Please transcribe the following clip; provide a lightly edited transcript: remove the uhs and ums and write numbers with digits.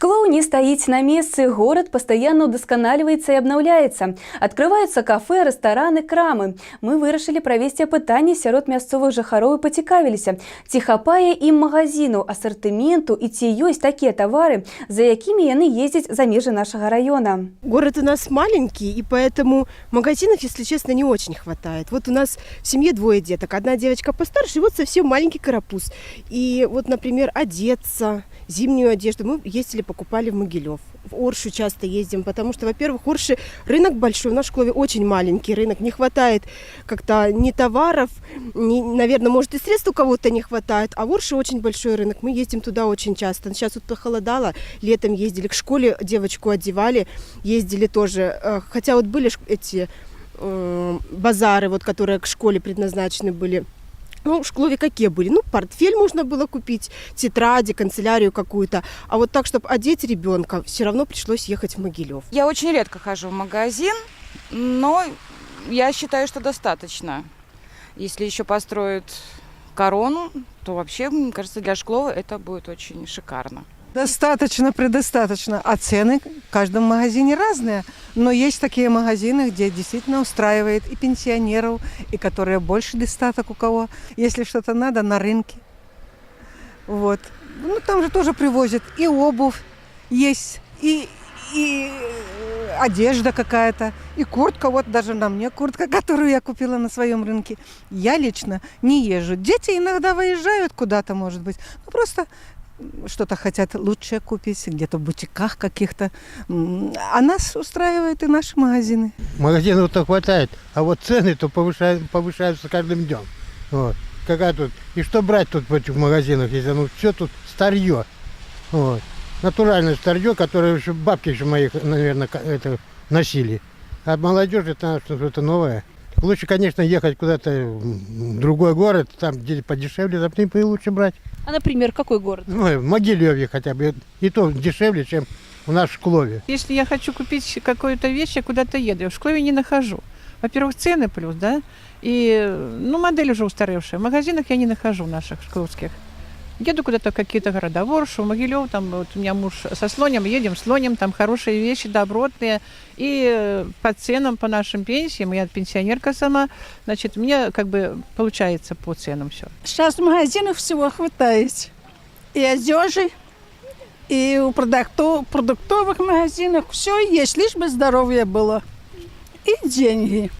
Шклоў не стаіць на месцы, горад пастаянна ўдасканальваецца і абнаўляецца. Адкрываюцца кафе, рэстараны, крамы. Мы вырашылі правесці апытанне сярод мясцовых жыхароў і пацікавіліся, ці хапае ім магазінаў, асартыменту і ці ёсць такія тавары, за якімі яны ездзяць за межы нашага района. Город у нас маленький, и поэтому магазинов, если честно, не очень хватает. Вот у нас в семье 2 деток. Одна девочка постарше, и вот совсем маленький карапуз. И вот, например, одеться, зимнюю одежду мы ездили, покупали в Могилев. В Оршу часто ездим, потому что, во-первых, Орши рынок большой, у нас в Шклове очень маленький рынок, не хватает как-то ни товаров, наверное, может и средств у кого-то не хватает, а в Орше очень большой рынок, мы ездим туда очень часто. Сейчас вот похолодало, летом ездили к школе, девочку одевали, ездили тоже, хотя вот были эти базары, вот, которые к школе предназначены были. Ну, в Шклове какие были? Ну, портфель можно было купить, тетради, канцелярию какую-то. А вот так, чтобы одеть ребенка, все равно пришлось ехать в Могилев. Я очень редко хожу в магазин, но я считаю, что достаточно. Если еще построят корону, то вообще, мне кажется, для Шклова это будет очень шикарно. Достаточно, предостаточно. А цены в каждом магазине разные. Но есть такие магазины, где действительно устраивает и пенсионеров, и которые больше достаток у кого. Если что-то надо, на рынке. Вот. Ну, там же тоже привозят и обувь есть, и одежда какая-то, и куртка. Вот даже на мне куртка, которую я купила на своем рынке. Я лично не езжу. Дети иногда выезжают куда-то, может быть. Ну, просто что-то хотят лучшее купить, где-то в бутиках каких-то. А нас устраивают и наши магазины. Магазинов-то хватает, а вот цены то повышаются каждым днем. Вот. Какая тут? И что брать тут в этих магазинах, если все тут старье. Вот. Натуральное старье, которое еще бабки еще моих, наверное, это носили. А молодежь это что-то новое. Лучше, конечно, ехать куда-то в другой город, там где подешевле, там и лучше брать. А, например, какой город? Ну, в Могилеве хотя бы. И то дешевле, чем у нас в Шклове. Если я хочу купить какую-то вещь, я куда-то еду. Я в Шклове не нахожу. Во-первых, цены плюс, да? И, модель уже устаревшая. В магазинах я не нахожу наших шкловских. Еду куда-то в какие-то города, в Оршу, Могилев, там вот у меня муж со Слонем, едем с Слонем, там хорошие вещи, добротные, и по ценам, по нашим пенсиям, я пенсионерка сама, значит, мне как бы получается по ценам все. Сейчас в магазинах всего хватает, и одежи, и у продуктовых магазинах, все есть, лишь бы здоровье было, и деньги.